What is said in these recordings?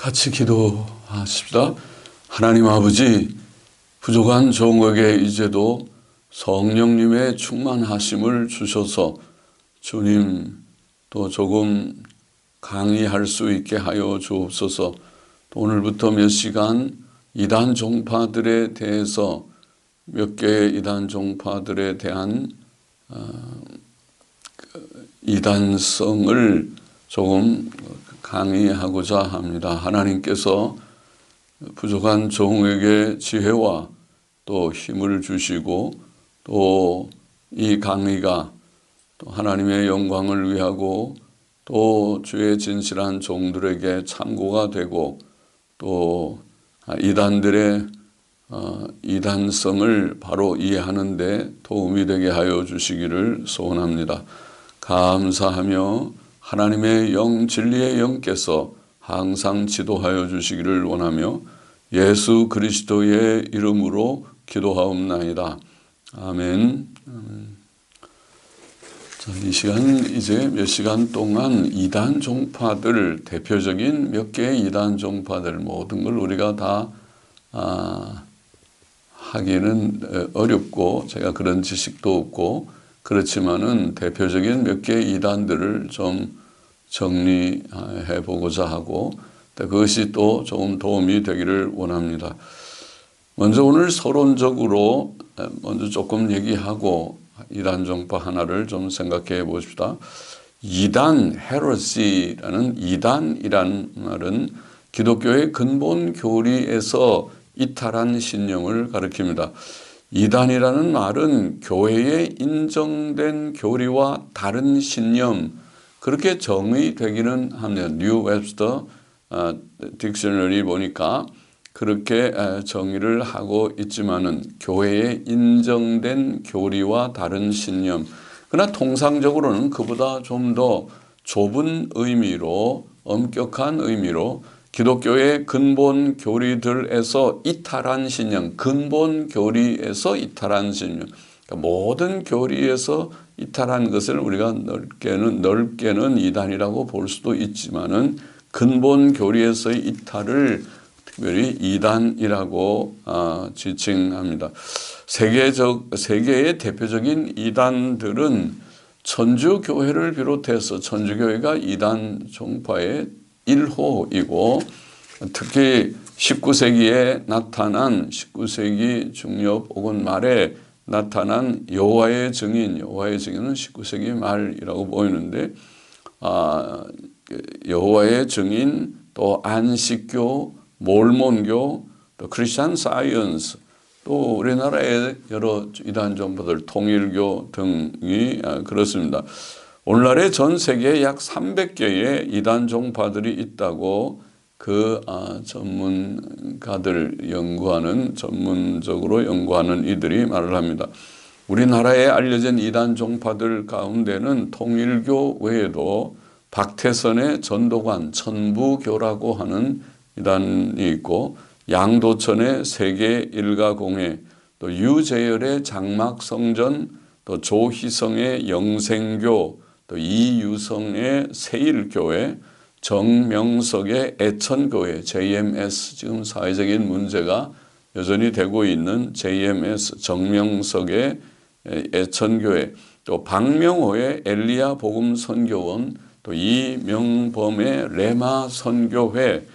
같이 기도하십시다. 하나님 아버지, 부족한 종에게 이제도 성령님의 충만하심을 주셔서 주님 또 조금 강의할 수 있게 하여 주옵소서. 오늘부터 몇 시간 이단 종파들에 대해서 몇 개의 이단 종파들에 대한 이단성을 조금 강의하고자 합니다. 하나님께서 부족한 종에게 지혜와 또 힘을 주시고 또 이 강의가 또 하나님의 영광을 위하고 또 주의 진실한 종들에게 참고가 되고 또 이단들의 이단성을 바로 이해하는 데 도움이 되게 하여 주시기를 소원합니다. 감사하며 하나님의 영, 진리의 영께서 항상 지도하여 주시기를 원하며 예수 그리스도의 이름으로 기도하옵나이다. 아멘. 자, 이 시간 이제 몇 시간 동안 이단 종파들, 대표적인 몇 개의 이단 종파들 모든 걸 우리가 다 하기는 어렵고 제가 그런 지식도 없고 그렇지만은 대표적인 몇 개의 이단들을 좀 정리해 보고자 하고 그것이 또 조금 도움이 되기를 원합니다. 먼저 오늘 서론적으로 먼저 조금 얘기하고 이단 종파 하나를 좀 생각해 보십시다. 이단, 헤레시라는 이단이라는 말은 기독교의 근본 교리에서 이탈한 신념을 가리킵니다. 이단이라는 말은 교회에 인정된 교리와 다른 신념, 그렇게 정의되기는 합니다. 뉴 웹스터 딕셔너리 보니까 그렇게 정의를 하고 있지만은 교회에 인정된 교리와 다른 신념. 그러나 통상적으로는 그보다 좀 더 좁은 의미로, 엄격한 의미로 기독교의 근본 교리들에서 이탈한 신념, 근본 교리에서 이탈한 신념. 그러니까 모든 교리에서 이탈한 것을 우리가 넓게는 이단이라고 볼 수도 있지만은 근본 교리에서의 이탈을 특별히 이단이라고 지칭합니다. 세계의 대표적인 이단들은 천주교회를 비롯해서 천주교회가 이단 종파의 1호이고 특히 19세기에 나타난 19세기 중엽 혹은 말에 나타난 여호와의 증인은 19세기 말이라고 보이는데 여호와의 증인 또 안식교, 몰몬교, 또 크리스천 사이언스, 또 우리나라의 여러 이단 종파들, 통일교 등이 그렇습니다. 오늘날에 전 세계에 약 300개의 이단 종파들이 있다고 그 전문가들 전문적으로 연구하는 이들이 말을 합니다. 우리나라에 알려진 이단 종파들 가운데는 통일교 외에도 박태선의 전도관 천부교라고 하는 이단이 있고 양도천의 세계 일가공회, 또 유재열의 장막성전, 또 조희성의 영생교, 또 이유성의 세일교회, 정명석의 애천교회, JMS, 지금 사회적인 문제가 여전히 되고 있는 JMS, 정명석의 애천교회, 또 박명호의 엘리야 복음선교원, 또 이명범의 레마 선교회,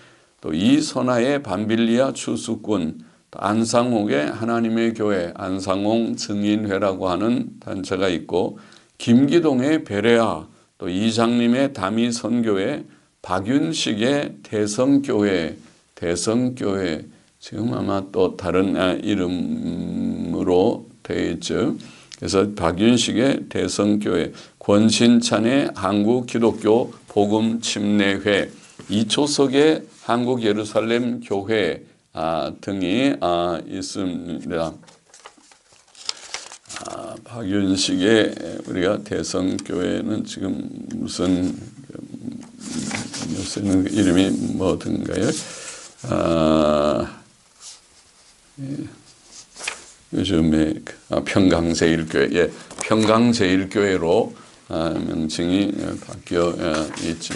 또 이선아의 반빌리아 추수꾼, 또 안상홍의 하나님의 교회, 안상홍 증인회라고 하는 단체가 있고 김기동의 베레아, 또 이장님의 다미 선교회, 박윤식의 대성교회, 지금 아마 또 다른 이름으로 되어 있죠. 그래서 박윤식의 대성교회, 권신찬의 한국기독교 복음침례회, 이초석의 한국 예루살렘 교회 등이 있습니다. 박윤식의 우리가 대성교회는 지금 무슨 요새는 이름이 뭐든가요? 요즘에 평강제일교회, 평강제일교회로 명칭이 바뀌어 있죠.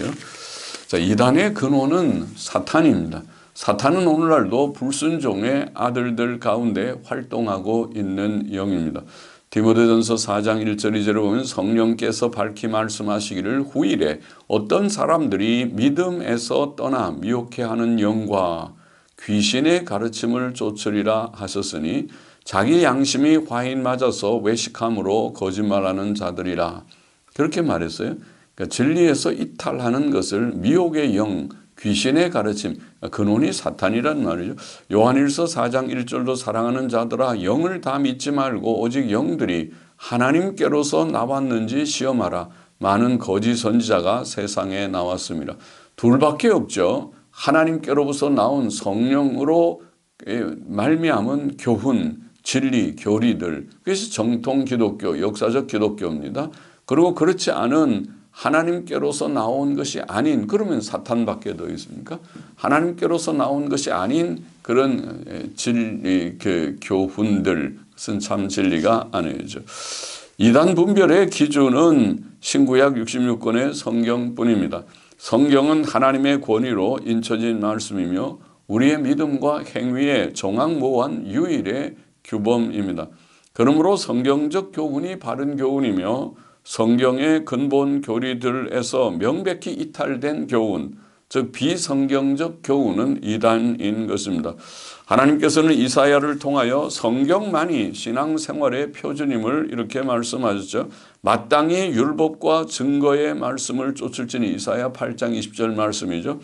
자, 이단의 근원은 사탄입니다. 사탄은 오늘날도 불순종의 아들들 가운데 활동하고 있는 영입니다. 디모데전서 4장 1절 2절을 보면 성령께서 밝히 말씀하시기를 후일에 어떤 사람들이 믿음에서 떠나 미혹해하는 영과 귀신의 가르침을 쫓으리라 하셨으니 자기 양심이 화인 맞아서 외식함으로 거짓말하는 자들이라. 그렇게 말했어요. 그러니까 진리에서 이탈하는 것을 미혹의 영, 귀신의 가르침, 근원이 사탄이란 말이죠. 요한일서 4장 1절도 사랑하는 자들아 영을 다 믿지 말고 오직 영들이 하나님께로서 나왔는지 시험하라. 많은 거짓 선지자가 세상에 나왔습니다. 둘밖에 없죠. 하나님께로부터 나온 성령으로 말미암은 교훈, 진리, 교리들. 그래서 정통 기독교, 역사적 기독교입니다. 그리고 그렇지 않은 하나님께로서 나온 것이 아닌, 그러면 사탄밖에 더 있습니까? 하나님께로서 나온 것이 아닌 그런 진리, 그 교훈들, 그것은 참 진리가 아니죠. 이단 분별의 기준은 신구약 66권의 성경뿐입니다. 성경은 하나님의 권위로 인쳐진 말씀이며 우리의 믿음과 행위에 정확무한 유일의 규범입니다. 그러므로 성경적 교훈이 바른 교훈이며 성경의 근본 교리들에서 명백히 이탈된 교훈, 즉 비성경적 교훈은 이단인 것입니다. 하나님께서는 이사야를 통하여 성경만이 신앙생활의 표준임을 이렇게 말씀하셨죠. 마땅히 율법과 증거의 말씀을 쫓을지니 이사야 8장 20절 말씀이죠.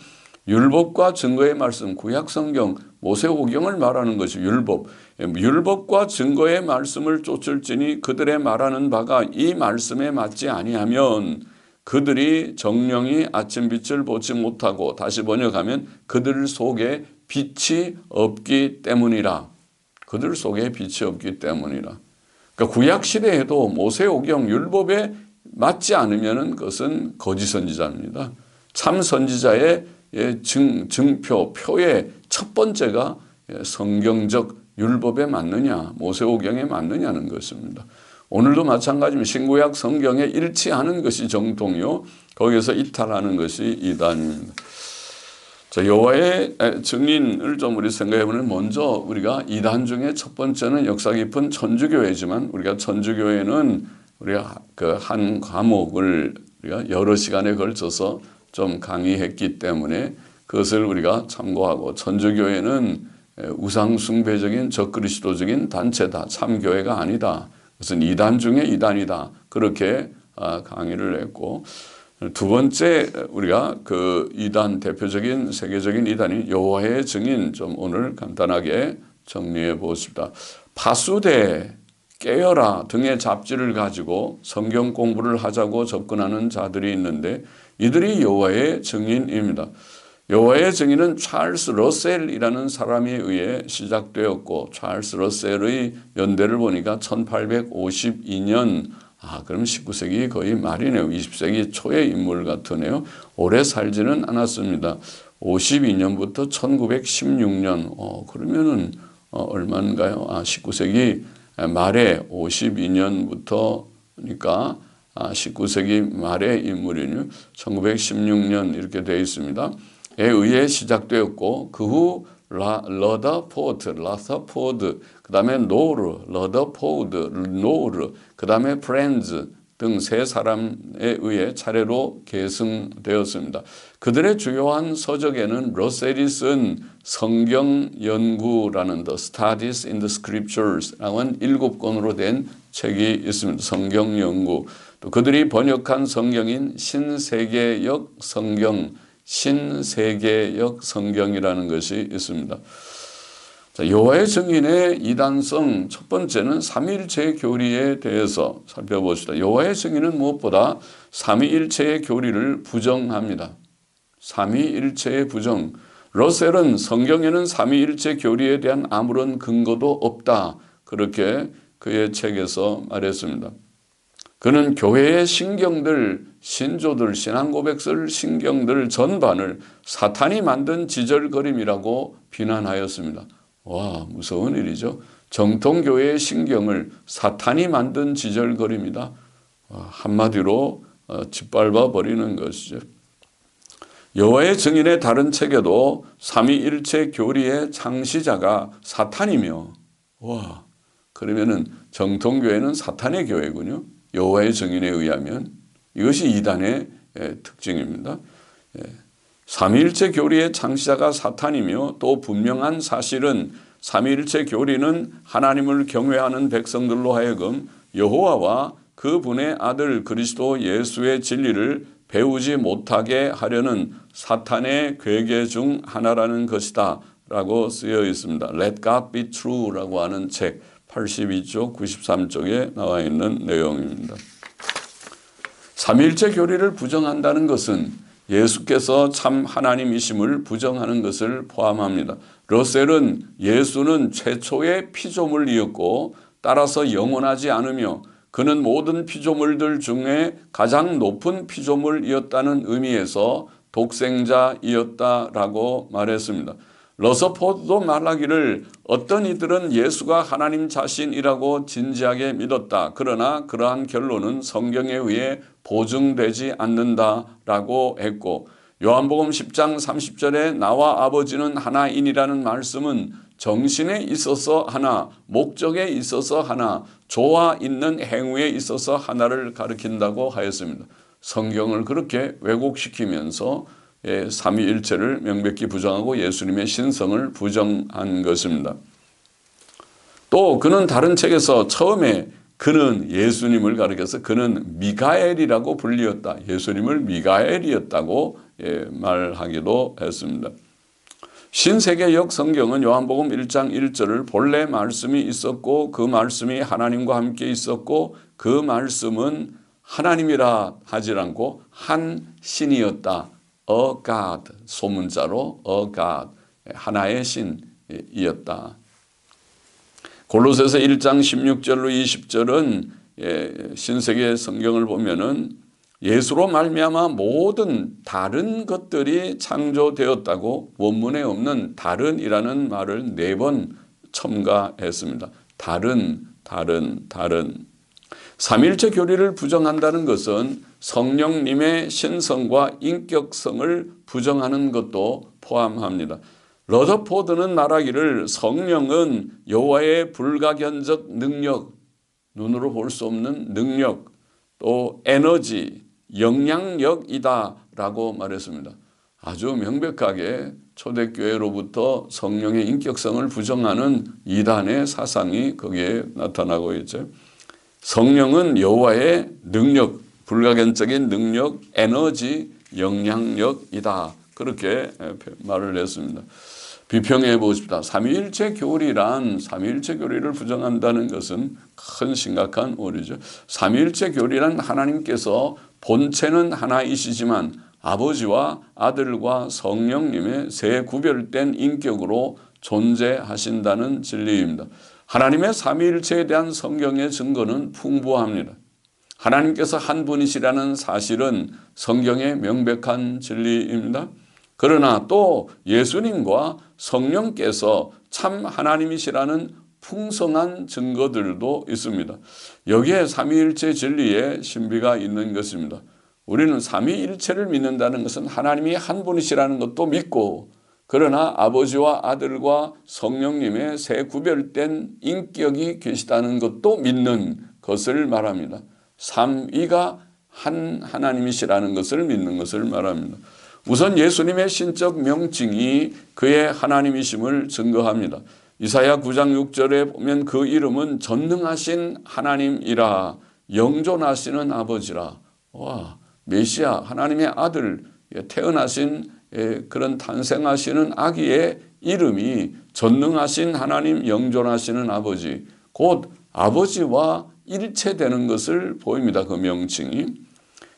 율법과 증거의 말씀, 구약성경, 모세오경을 말하는 것이 율법. 율법과 증거의 말씀을 쫓을지니 그들의 말하는 바가 이 말씀에 맞지 아니하면 그들이 정령이 아침빛을 보지 못하고, 다시 번역하면 그들 속에 빛이 없기 때문이라. 그들 속에 빛이 없기 때문이라. 그러니까 구약시대에도 모세오경 율법에 맞지 않으면 그것은 거짓 선지자입니다. 참 선지자의 표의 첫 번째가 성경적 율법에 맞느냐, 모세오경에 맞느냐는 것입니다. 오늘도 마찬가지입니다. 신구약 성경에 일치하는 것이 정통이요, 거기에서 이탈하는 것이 이단입니다. 자, 여호와의 증인을 좀 우리 생각해보면, 먼저 우리가 이단 중에 첫 번째는 역사 깊은 천주교회지만, 우리가 천주교회는 우리가 그 한 과목을 우리가 여러 시간에 걸쳐서 좀 강의했기 때문에 그것을 우리가 참고하고, 천주교회는 우상숭배적인 적그리스도적인 단체다, 참교회가 아니다, 그것은 이단 중에 이단이다, 그렇게 강의를 했고, 두 번째 우리가 그 이단, 대표적인 세계적인 이단이 여호와의 증인, 좀 오늘 간단하게 정리해 보십니다. 파수대, 깨어라 등의 잡지를 가지고 성경 공부를 하자고 접근하는 자들이 있는데 이들이 여호와의 증인입니다. 여호와의 증인은 찰스 러셀이라는 사람에 의해 시작되었고, 찰스 러셀의 연대를 보니까 1852년, 그럼 19세기 거의 말이네요. 20세기 초의 인물 같으네요. 오래 살지는 않았습니다. 52년부터 1916년, 그러면은 얼마인가요? 19세기 말에 52년부터니까 19세기 말의 인물이요. 1916년 이렇게 되어 있습니다. 에 의해 시작되었고, 그 후 러더포드, 그 다음에 노르, 러더포드, 노르, 그 다음에 프렌즈 등 세 사람에 의해 차례로 계승되었습니다. 그들의 주요한 서적에는 러셀이 쓴 성경 연구라는 The Studies in the Scriptures 라는 7권으로 된 책이 있습니다. 성경 연구. 또 그들이 번역한 성경인 신세계역 성경이라는 것이 있습니다. 자, 여호와의 증인의 이단성, 첫 번째는 삼위일체 교리에 대해서 살펴봅시다. 여호와의 증인은 무엇보다 삼위일체의 교리를 부정합니다. 삼위일체의 부정. 러셀은 성경에는 삼위일체 교리에 대한 아무런 근거도 없다, 그렇게 그의 책에서 말했습니다. 그는 교회의 신경들, 신조들, 신앙고백설 신경들 전반을 사탄이 만든 지절거림이라고 비난하였습니다. 와, 무서운 일이죠. 정통교회의 신경을 사탄이 만든 지절거림이다. 한마디로 짓밟아 버리는 것이죠. 여호와의 증인의 다른 책에도 삼위일체 교리의 창시자가 사탄이며, 와, 그러면은 정통교회는 사탄의 교회군요. 여호와의 증인에 의하면 이것이 이단의 특징입니다. 삼위일체 교리의 창시자가 사탄이며, 또 분명한 사실은 삼위일체 교리는 하나님을 경외하는 백성들로 하여금 여호와와 그분의 아들 그리스도 예수의 진리를 배우지 못하게 하려는 사탄의 괴계 중 하나라는 것이다 라고 쓰여 있습니다. Let God be true 라고 하는 책 82쪽 93쪽에 나와 있는 내용입니다. 삼위일체 교리를 부정한다는 것은 예수께서 참 하나님이심을 부정하는 것을 포함합니다. 러셀은 예수는 최초의 피조물이었고 따라서 영원하지 않으며 그는 모든 피조물들 중에 가장 높은 피조물이었다는 의미에서 독생자이었다라고 말했습니다. 러서포드도 말하기를 어떤 이들은 예수가 하나님 자신이라고 진지하게 믿었다. 그러나 그러한 결론은 성경에 의해 보증되지 않는다라고 했고, 요한복음 10장 30절에 나와 아버지는 하나인이라는 말씀은 정신에 있어서 하나, 목적에 있어서 하나, 조화 있는 행위에 있어서 하나를 가리킨다고 하였습니다. 성경을 그렇게 왜곡시키면서 삼위일체를 명백히 부정하고 예수님의 신성을 부정한 것입니다. 또 그는 다른 책에서 처음에 그는 예수님을 가리켜서 그는 미가엘이라고 불리었다. 예수님을 미가엘이었다고 말하기도 했습니다. 신세계역 성경은 요한복음 1장 1절을 본래 말씀이 있었고 그 말씀이 하나님과 함께 있었고 그 말씀은 하나님이라 하지 않고 한 신이었다. A God, 소문자로 A God, 하나의 신이었다. 골로새서 1장 16절로 20절은 신세계 성경을 보면은 예수로 말미암아 모든 다른 것들이 창조되었다고 원문에 없는 다른이라는 말을 4번 첨가했습니다. 다른. 삼일체 교리를 부정한다는 것은 성령님의 신성과 인격성을 부정하는 것도 포함합니다. 러더포드는 말하기를 성령은 여호와의 불가견적 능력, 눈으로 볼 수 없는 능력, 또 에너지, 영향력이다 라고 말했습니다. 아주 명백하게 초대교회로부터 성령의 인격성을 부정하는 이단의 사상이 거기에 나타나고 있죠. 성령은 여호와의 능력, 불가견적인 능력, 에너지, 영향력이다. 그렇게 말을 했습니다. 비평해 보십시다. 삼위일체 교리를 부정한다는 것은 큰 심각한 오류죠. 삼위일체 교리란 하나님께서 본체는 하나이시지만 아버지와 아들과 성령님의 세 구별된 인격으로 존재하신다는 진리입니다. 하나님의 삼위일체에 대한 성경의 증거는 풍부합니다. 하나님께서 한 분이시라는 사실은 성경의 명백한 진리입니다. 그러나 또 예수님과 성령께서 참 하나님이시라는 풍성한 증거들도 있습니다. 여기에 삼위일체 진리의 신비가 있는 것입니다. 우리는 삼위일체를 믿는다는 것은 하나님이 한 분이시라는 것도 믿고, 그러나 아버지와 아들과 성령님의 세 구별된 인격이 계시다는 것도 믿는 것을 말합니다. 삼위가 한 하나님이시라는 것을 믿는 것을 말합니다. 우선 예수님의 신적 명칭이 그의 하나님이심을 증거합니다. 이사야 9장 6절에 보면 그 이름은 전능하신 하나님이라, 영존하시는 아버지라. 와, 메시아 하나님의 아들, 태어나신 그런 탄생하시는 아기의 이름이 전능하신 하나님, 영존하시는 아버지, 곧 아버지와 일체되는 것을 보입니다. 그 명칭이.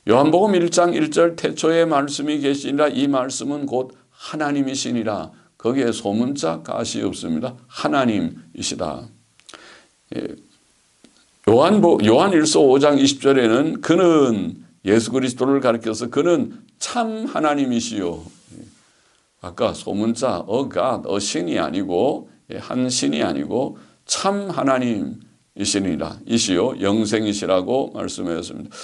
요한복음 1장 1절 태초에 말씀이 계시니라, 이 말씀은 곧 하나님이시니라. 거기에 소문자 가시 없습니다. 하나님이시다. 요한일서 5장 20절에는 그는 예수 그리스도를 가리켜서 그는 참 하나님이시요. 아까 소문자 God, 신이 아니고 한 신이 아니고 참 하나님이시니라. 이시요 영생이시라고 말씀하셨습니다.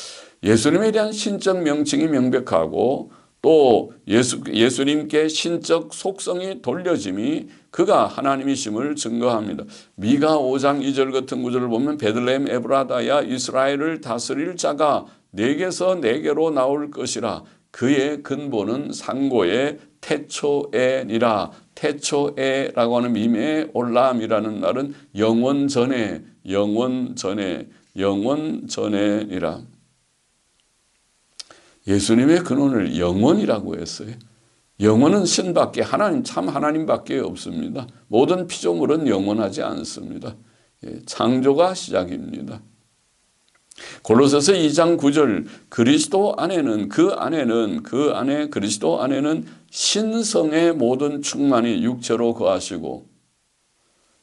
예수님에 대한 신적 명칭이 명백하고 또 예수님께 신적 속성이 돌려짐이 그가 하나님이심을 증거합니다. 미가 5장 2절 같은 구절을 보면 베들레헴 에브라다야 이스라엘을 다스릴 자가 내게서 내게로 나올 것이라. 그의 근본은 상고의 태초에니라. 태초에라고 하는 밈의 올라함이라는 말은 영원 전에, 영원 전에, 영원 전에니라. 예수님의 근원을 영원이라고 했어요. 영원은 신밖에, 하나님, 참 하나님밖에 없습니다. 모든 피조물은 영원하지 않습니다. 창조가 시작입니다. 골로새서 2장 9절 그리스도 안에는 그 안에 그리스도 안에는 신성의 모든 충만이 육체로 거하시고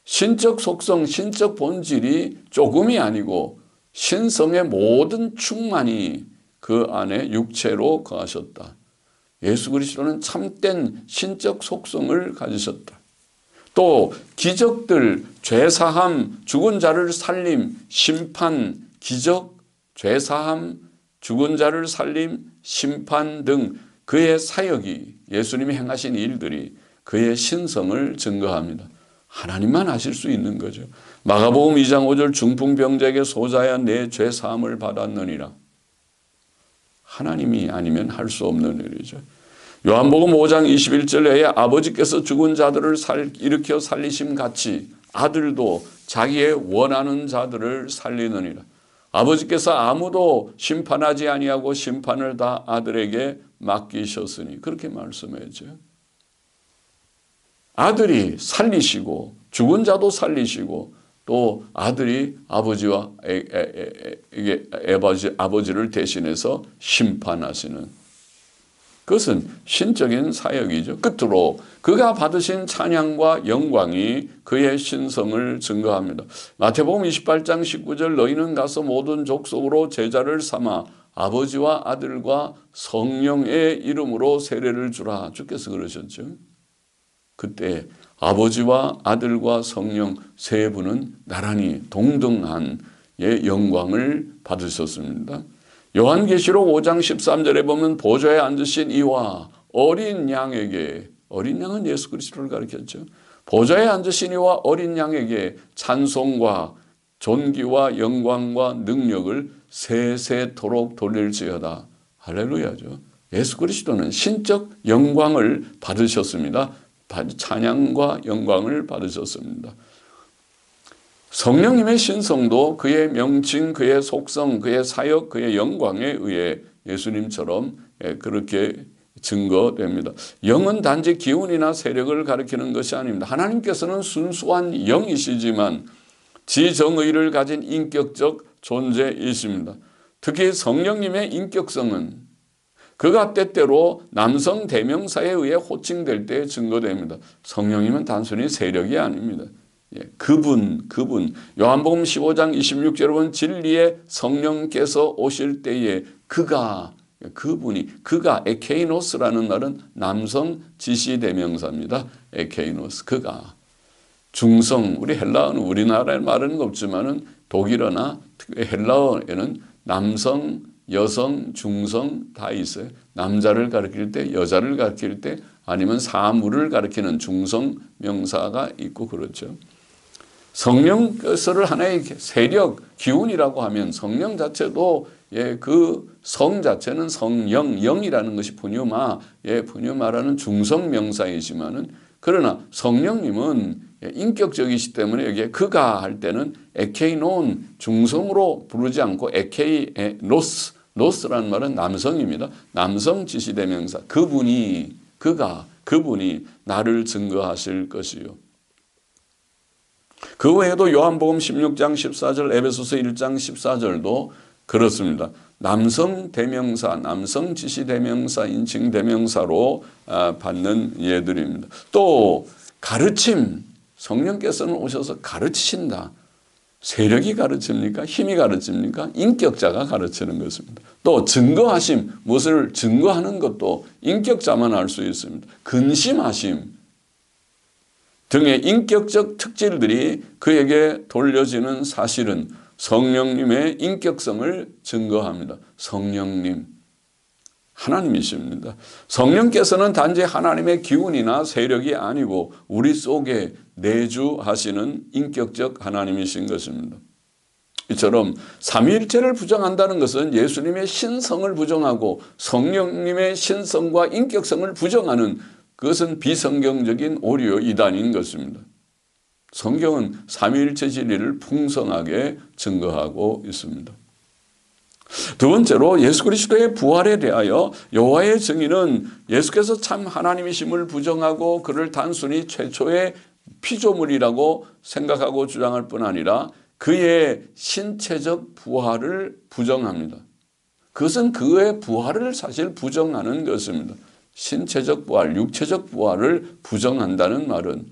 신적 속성, 신적 본질이 조금이 아니고 신성의 모든 충만이 그 안에 육체로 거하셨다. 예수 그리스도는 참된 신적 속성을 가지셨다. 또 기적들, 죄사함, 죽은 자를 살림, 심판, 기적, 죄사함, 죽은 자를 살림, 심판 등 그의 사역이, 예수님이 행하신 일들이 그의 신성을 증거합니다. 하나님만 하실 수 있는 거죠. 마가복음 2장 5절 중풍병자에게 소자야 내 죄사함을 받았느니라. 하나님이 아니면 할 수 없는 일이죠. 요한복음 5장 21절에 아버지께서 죽은 자들을 일으켜 살리심 같이 아들도 자기의 원하는 자들을 살리느니라. 아버지께서 아무도 심판하지 아니하고 심판을 다 아들에게 맡기셨으니 그렇게 말씀하죠. 아들이 살리시고 죽은 자도 살리시고 또 아들이 아버지와 아버지를 대신해서 심판하시는, 그것은 신적인 사역이죠. 끝으로 그가 받으신 찬양과 영광이 그의 신성을 증거합니다. 마태복음 28장 19절 너희는 가서 모든 족속으로 제자를 삼아 아버지와 아들과 성령의 이름으로 세례를 주라. 주께서 그러셨죠. 그때 아버지와 아들과 성령 세 분은 나란히 동등한 영광을 받으셨습니다. 요한계시록 5장 13절에 보면 보좌에 앉으신 이와 어린 양에게, 어린 양은 예수 그리스도를 가리켰죠. 보좌에 앉으신 이와 어린 양에게 찬송과 존귀와 영광과 능력을 세세토록 돌릴지어다. 할렐루야죠. 예수 그리스도는 신적 영광을 받으셨습니다. 찬양과 영광을 받으셨습니다. 성령님의 신성도 그의 명칭, 그의 속성, 그의 사역, 그의 영광에 의해 예수님처럼 그렇게 증거됩니다. 영은 단지 기운이나 세력을 가리키는 것이 아닙니다. 하나님께서는 순수한 영이시지만 지정의를 가진 인격적 존재이십니다. 특히 성령님의 인격성은 그가 때때로 남성 대명사에 의해 호칭될 때 증거됩니다. 성령님은 단순히 세력이 아닙니다. 그분 요한복음 15장 26절에 보면 진리의 성령께서 오실 때에 그가 에케이노스라는 말은 남성 지시대명사입니다. 에케이노스, 그가 중성, 우리 헬라어는 우리나라에 말하는 거 없지만은 독일어나 헬라어에는 남성, 여성, 중성 다 있어요. 남자를 가리킬 때, 여자를 가리킬 때, 아니면 사물을 가리키는 중성 명사가 있고 그렇죠. 성령께서를 하나의 세력, 기운이라고 하면 성령 자체도 그 성 자체는 성령, 영이라는 것이 푸뉴마, 푸뉴마라는 중성 명사이지만은 그러나 성령님은 인격적이시기 때문에 여기에 그가 할 때는 에케이논 중성으로 부르지 않고 에케이노스, 노스라는 말은 남성입니다. 남성 지시대명사, 그분이 나를 증거하실 것이요. 그 외에도 요한복음 16장 14절, 에베소서 1장 14절도 그렇습니다. 남성 대명사, 남성 지시 대명사, 인칭 대명사로 받는 예들입니다. 또 가르침, 성령께서는 오셔서 가르치신다. 세력이 가르칩니까? 힘이 가르칩니까? 인격자가 가르치는 것입니다. 또 증거하심, 무엇을 증거하는 것도 인격자만 알 수 있습니다. 근심하심 등의 인격적 특질들이 그에게 돌려지는 사실은 성령님의 인격성을 증거합니다. 성령님, 하나님이십니다. 성령께서는 단지 하나님의 기운이나 세력이 아니고 우리 속에 내주하시는 인격적 하나님이신 것입니다. 이처럼 삼위일체를 부정한다는 것은 예수님의 신성을 부정하고 성령님의 신성과 인격성을 부정하는, 그것은 비성경적인 오류 이단인 것입니다. 성경은 삼위일체 진리를 풍성하게 증거하고 있습니다. 두 번째로 예수 그리스도의 부활에 대하여 여호와의 증인은 예수께서 참 하나님이심을 부정하고 그를 단순히 최초의 피조물이라고 생각하고 주장할 뿐 아니라 그의 신체적 부활을 부정합니다. 그것은 그의 부활을 사실 부정하는 것입니다. 신체적 부활, 육체적 부활을 부정한다는 말은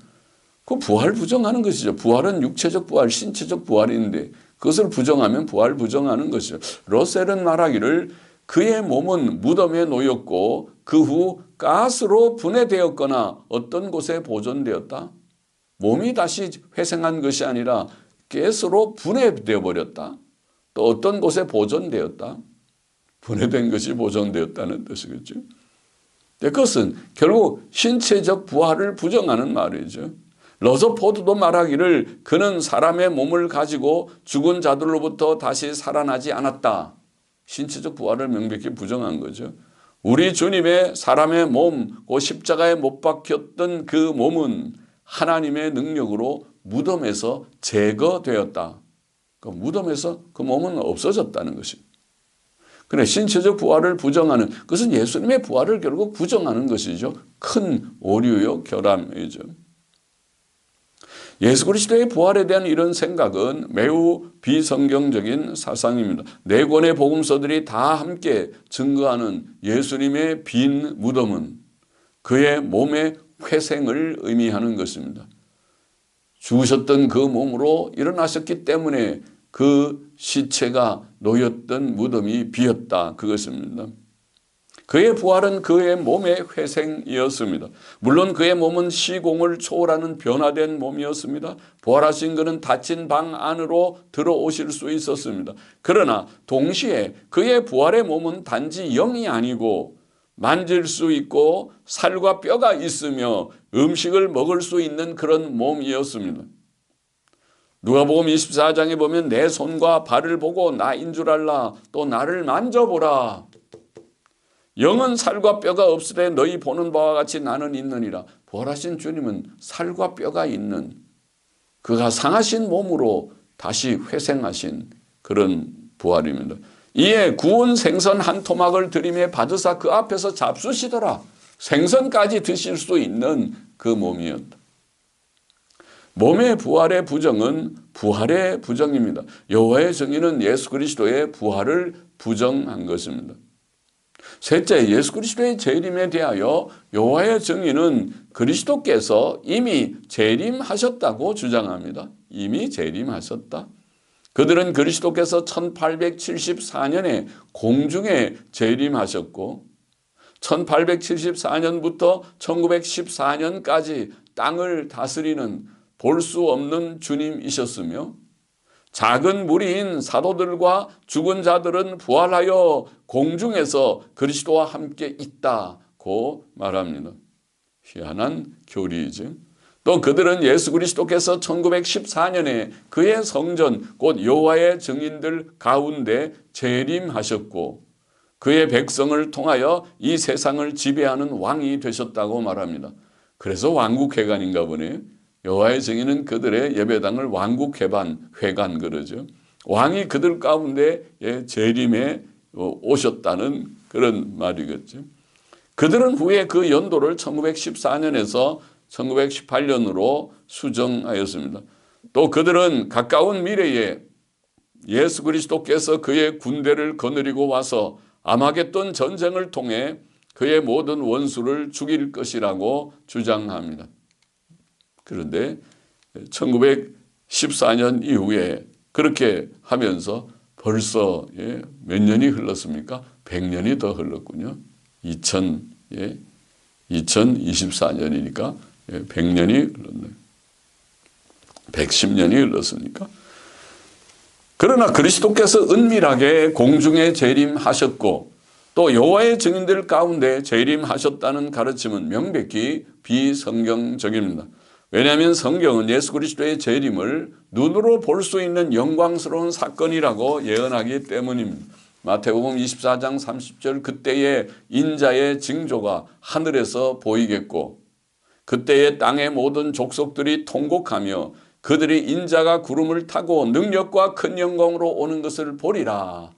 그 부활 부정하는 것이죠. 부활은 육체적 부활, 신체적 부활인데 그것을 부정하면 부활 부정하는 것이죠. 러셀은 말하기를 그의 몸은 무덤에 놓였고 그 후 가스로 분해되었거나 어떤 곳에 보존되었다. 몸이 다시 회생한 것이 아니라 가스로 분해되어 버렸다. 또 어떤 곳에 보존되었다. 분해된 것이 보존되었다는 뜻이겠죠. 그것은 결국 신체적 부활을 부정하는 말이죠. 러서포드도 말하기를 그는 사람의 몸을 가지고 죽은 자들로부터 다시 살아나지 않았다. 신체적 부활을 명백히 부정한 거죠. 우리 주님의 사람의 몸, 그 십자가에 못 박혔던 그 몸은 하나님의 능력으로 무덤에서 제거되었다. 그 무덤에서 그 몸은 없어졌다는 것입니다. 그래, 신체적 부활을 부정하는 그것은 예수님의 부활을 결국 부정하는 것이죠. 큰 오류요 결함이죠. 예수 그리스도의 부활에 대한 이런 생각은 매우 비성경적인 사상입니다. 네 권의 복음서들이 다 함께 증거하는 예수님의 빈 무덤은 그의 몸의 회생을 의미하는 것입니다. 죽으셨던 그 몸으로 일어나셨기 때문에 그 시체가 놓였던 무덤이 비었다. 그것입니다. 그의 부활은 그의 몸의 회생이었습니다. 물론 그의 몸은 시공을 초월하는 변화된 몸이었습니다. 부활하신 그는 닫힌 방 안으로 들어오실 수 있었습니다. 그러나 동시에 그의 부활의 몸은 단지 영이 아니고 만질 수 있고 살과 뼈가 있으며 음식을 먹을 수 있는 그런 몸이었습니다. 누가복음 24장에 보면 내 손과 발을 보고 나인 줄 알라. 또 나를 만져보라. 영은 살과 뼈가 없으되 너희 보는 바와 같이 나는 있느니라. 부활하신 주님은 살과 뼈가 있는 그가 상하신 몸으로 다시 회생하신 그런 부활입니다. 이에 구운 생선 한 토막을 들이매 받으사 그 앞에서 잡수시더라. 생선까지 드실 수 있는 그 몸이었다. 몸의 부활의 부정은 부활의 부정입니다. 여호와의 정의는 예수 그리스도의 부활을 부정한 것입니다. 셋째, 예수 그리스도의 재림에 대하여 여호와의 정의는 그리스도께서 이미 재림하셨다고 주장합니다. 이미 재림하셨다. 그들은 그리스도께서 1874년에 공중에 재림하셨고 1874년부터 1914년까지 땅을 다스리는 볼 수 없는 주님이셨으며 작은 무리인 사도들과 죽은 자들은 부활하여 공중에서 그리스도와 함께 있다고 말합니다. 희한한 교리이죠. 또 그들은 예수 그리스도께서 1914년에 그의 성전 곧 여호와의 증인들 가운데 재림하셨고 그의 백성을 통하여 이 세상을 지배하는 왕이 되셨다고 말합니다. 그래서 왕국회관인가 보네요. 여호와의 증인은 그들의 예배당을 왕국회관 그러죠. 왕이 그들 가운데 재림에 오셨다는 그런 말이겠죠. 그들은 후에 그 연도를 1914년에서 1918년으로 수정하였습니다. 또 그들은 가까운 미래에 예수 그리스도께서 그의 군대를 거느리고 와서 아마겟돈 전쟁을 통해 그의 모든 원수를 죽일 것이라고 주장합니다. 그런데 1914년 이후에 그렇게 하면서 벌써 몇 년이 흘렀습니까? 100년이 더 흘렀군요. 2024년이니까 100년이 흘렀네요. 110년이 흘렀으니까. 그러나 그리스도께서 은밀하게 공중에 재림하셨고 또 여호와의 증인들 가운데 재림하셨다는 가르침은 명백히 비성경적입니다. 왜냐하면 성경은 예수 그리스도의 재림을 눈으로 볼 수 있는 영광스러운 사건이라고 예언하기 때문입니다. 마태복음 24장 30절 그때의 인자의 징조가 하늘에서 보이겠고 그때의 땅의 모든 족속들이 통곡하며 그들이 인자가 구름을 타고 능력과 큰 영광으로 오는 것을 보리라.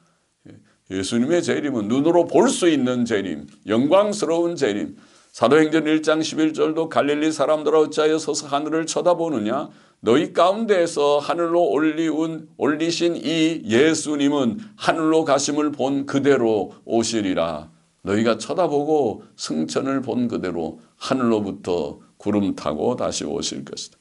예수님의 재림은 눈으로 볼 수 있는 재림, 영광스러운 재림. 사도행전 1장 11절도 갈릴리 사람들아 어찌하여 서서 하늘을 쳐다보느냐 너희 가운데에서 하늘로 올리신 이 예수님은 하늘로 가심을 본 그대로 오시리라. 너희가 쳐다보고 승천을 본 그대로 하늘로부터 구름 타고 다시 오실 것이다.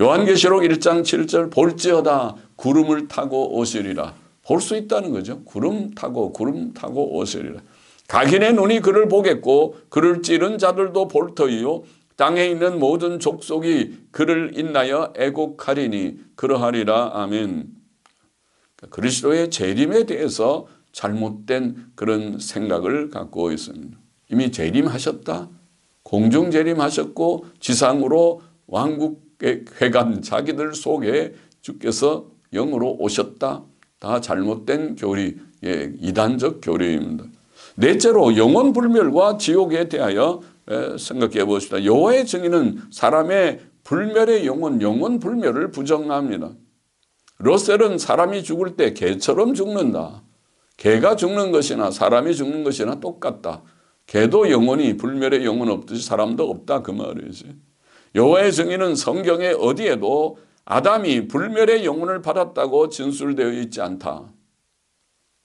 요한계시록 1장 7절 볼지어다 구름을 타고 오시리라. 볼 수 있다는 거죠. 구름 타고 오시리라. 각인의 눈이 그를 보겠고 그를 찌른 자들도 볼 터이요 땅에 있는 모든 족속이 그를 인하여 애곡하리니 그러하리라. 아멘. 그리스도의 재림에 대해서 잘못된 그런 생각을 갖고 있습니다. 이미 재림하셨다. 공중 재림하셨고 지상으로 왕국의 회관 자기들 속에 주께서 영으로 오셨다. 다 잘못된 교리, 이단적 교리입니다. 넷째로 영원 불멸과 지옥에 대하여 생각해 봅시다. 여호와의 증인은 사람의 불멸의 영원 불멸을 부정합니다. 러셀은 사람이 죽을 때 개처럼 죽는다. 개가 죽는 것이나 사람이 죽는 것이나 똑같다. 개도 영원히 불멸의 영혼 없듯이 사람도 없다 그 말이지. 여호와의 증인은 성경에 어디에도 아담이 불멸의 영혼을 받았다고 진술되어 있지 않다.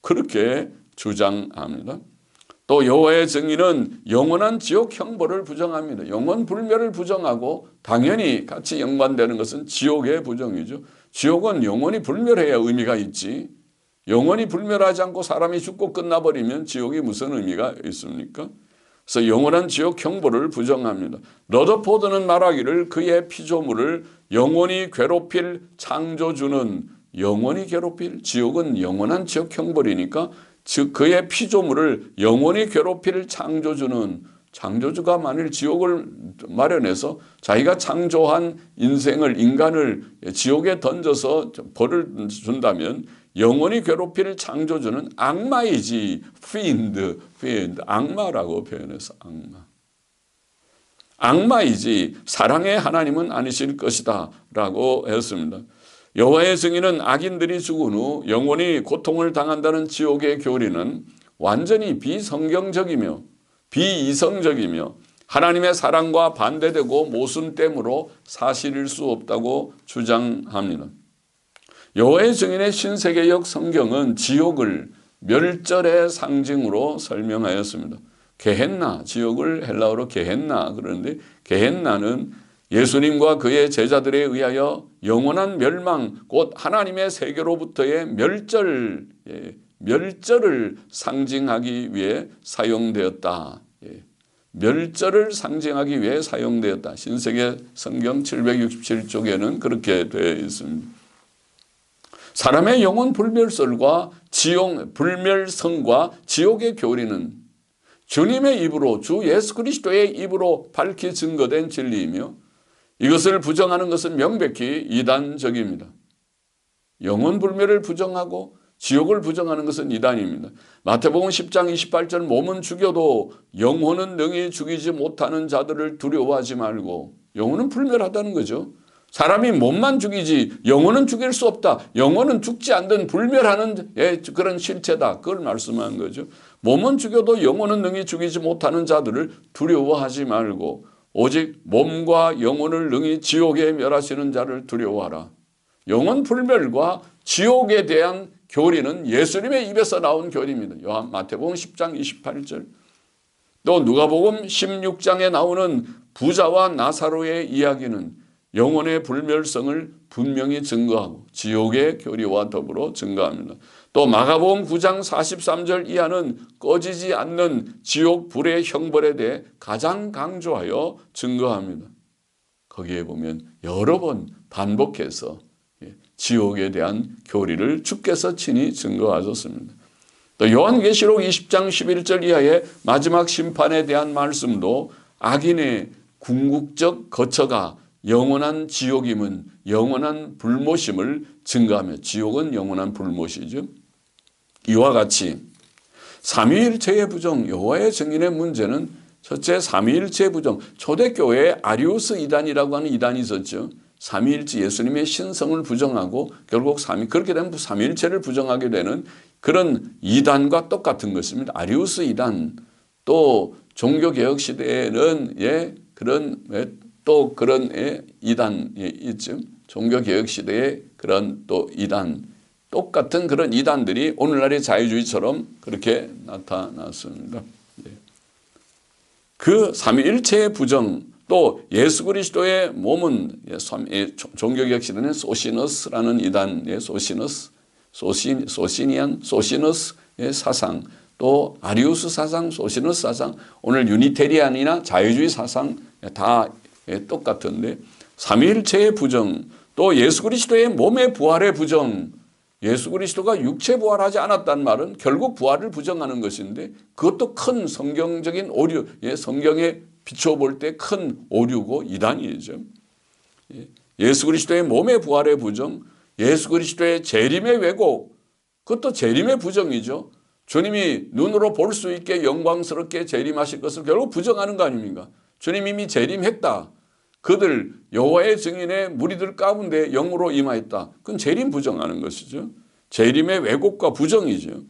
그렇게 주장합니다. 또 여호와의 증인은 영원한 지옥 형벌을 부정합니다. 영원 불멸을 부정하고 당연히 같이 연관되는 것은 지옥의 부정이죠. 지옥은 영원히 불멸해야 의미가 있지. 영원히 불멸하지 않고 사람이 죽고 끝나버리면 지옥이 무슨 의미가 있습니까? 그래서 영원한 지옥 형벌을 부정합니다. 러더포드는 말하기를 그의 피조물을 영원히 괴롭힐 창조주는 영원히 괴롭힐 지옥은 영원한 지옥 형벌이니까 즉 그의 피조물을 영원히 괴롭힐 창조주는 창조주가 만일 지옥을 마련해서 자기가 창조한 인간을 지옥에 던져서 벌을 준다면 영원히 괴롭힐 창조주는 악마이지 fiend 악마라고 표현해서 악마이지 사랑의 하나님은 아니실 것이다 라고 했습니다. 여호와의 증인은 악인들이 죽은 후 영원히 고통을 당한다는 지옥의 교리는 완전히 비성경적이며 비이성적이며 하나님의 사랑과 반대되고 모순됨으로 사실일 수 없다고 주장합니다. 여호와의 증인의 신세계역 성경은 지옥을 멸절의 상징으로 설명하였습니다. 게헨나, 지옥을 헬라어로 게헨나 그러는데 게헨나는 예수님과 그의 제자들에 의하여 영원한 멸망, 곧 하나님의 세계로부터의 멸절을 상징하기 위해 사용되었다. 멸절을 상징하기 위해 사용되었다. 신세계 성경 767쪽에는 그렇게 되어 있습니다. 사람의 영혼 불멸설과 불멸성과 지옥의 교리는 주님의 입으로 주 예수 그리스도의 입으로 밝히 증거된 진리이며 이것을 부정하는 것은 명백히 이단적입니다. 영혼 불멸을 부정하고 지옥을 부정하는 것은 이단입니다. 마태복음 10장 28절 몸은 죽여도 영혼은 능히 죽이지 못하는 자들을 두려워하지 말고 영혼은 불멸하다는 거죠. 사람이 몸만 죽이지 영혼은 죽일 수 없다. 영혼은 죽지 않든 불멸하는 그런 실체다. 그걸 말씀한 거죠. 몸은 죽여도 영혼은 능히 죽이지 못하는 자들을 두려워하지 말고 오직 몸과 영혼을 능히 지옥에 멸하시는 자를 두려워하라. 영혼 불멸과 지옥에 대한 교리는 예수님의 입에서 나온 교리입니다. 마태복음 10장 28절 또 누가복음 16장에 나오는 부자와 나사로의 이야기는 영혼의 불멸성을 분명히 증거하고 지옥의 교리와 더불어 증거합니다. 또 마가복음 9장 43절 이하는 꺼지지 않는 지옥 불의 형벌에 대해 가장 강조하여 증거합니다. 거기에 보면 여러 번 반복해서 지옥에 대한 교리를 주께서 친히 증거하셨습니다. 또 요한계시록 20장 11절 이하의 마지막 심판에 대한 말씀도 악인의 궁극적 거처가 영원한 지옥임은 영원한 불못임을 증거하며, 지옥은 영원한 불못이죠. 이와 같이 삼위일체의 부정, 여호와의 증인의 문제는 첫째 삼위일체의 부정, 초대교회에 아리우스 이단이라고 하는 이단이 있었죠. 삼위일체 예수님의 신성을 부정하고 결국 그렇게 되면 삼위일체를 부정하게 되는 그런 이단과 똑같은 것입니다. 아리우스 이단, 또 종교개혁 시대에는 그런 이단이 있죠. 종교개혁 시대에 그런 또 이단, 똑같은 그런 이단들이 오늘날의 자유주의처럼 그렇게 나타났습니다. 그 삼위일체의 부정, 또 예수 그리스도의 몸은 종교개혁 시대는 소시너스라는 이단의 소시너스의 사상, 또 아리우스 사상, 소시너스 사상, 오늘 유니테리안이나 자유주의 사상 다 똑같은데, 삼위일체의 부정, 또 예수 그리스도의 몸의 부활의 부정, 예수 그리스도가 육체 부활하지 않았다는 말은 결국 부활을 부정하는 것인데, 그것도 큰 성경적인 오류, 성경에 비춰볼 때 큰 오류고 이단이죠. 예수 그리스도의 몸의 부활의 부정, 예수 그리스도의 재림의 왜곡, 그것도 재림의 부정이죠. 주님이 눈으로 볼 수 있게 영광스럽게 재림하실 것을 결국 부정하는 거 아닙니까? 주님 이미 재림했다. 그들 여호와의 증인의 무리들 가운데 영으로 임하였다. 그건 재림 부정하는 것이죠. 재림의 왜곡과 부정이죠.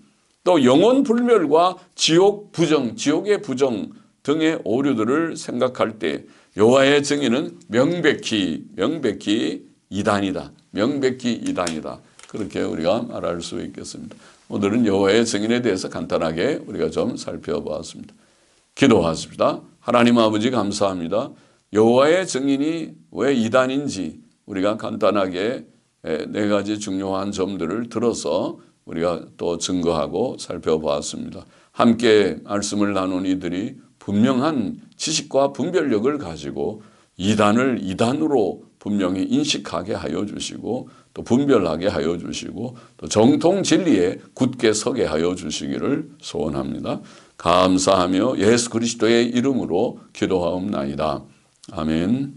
또 영혼 불멸과 지옥 부정, 지옥의 부정 등의 오류들을 생각할 때 여호와의 증인은 명백히 이단이다. 명백히 이단이다. 그렇게 우리가 말할 수 있겠습니다. 오늘은 여호와의 증인에 대해서 간단하게 우리가 좀 살펴보았습니다. 기도하십니다. 하나님 아버지 감사합니다. 여호와의 증인이 왜 이단인지 우리가 간단하게 네 가지 중요한 점들을 들어서 우리가 또 증거하고 살펴보았습니다. 함께 말씀을 나눈 이들이 분명한 지식과 분별력을 가지고 이단을 이단으로 분명히 인식하게 하여 주시고, 또 분별하게 하여 주시고, 또 정통 진리에 굳게 서게 하여 주시기를 소원합니다. 감사하며 예수 그리스도의 이름으로 기도하옵나이다. 아멘.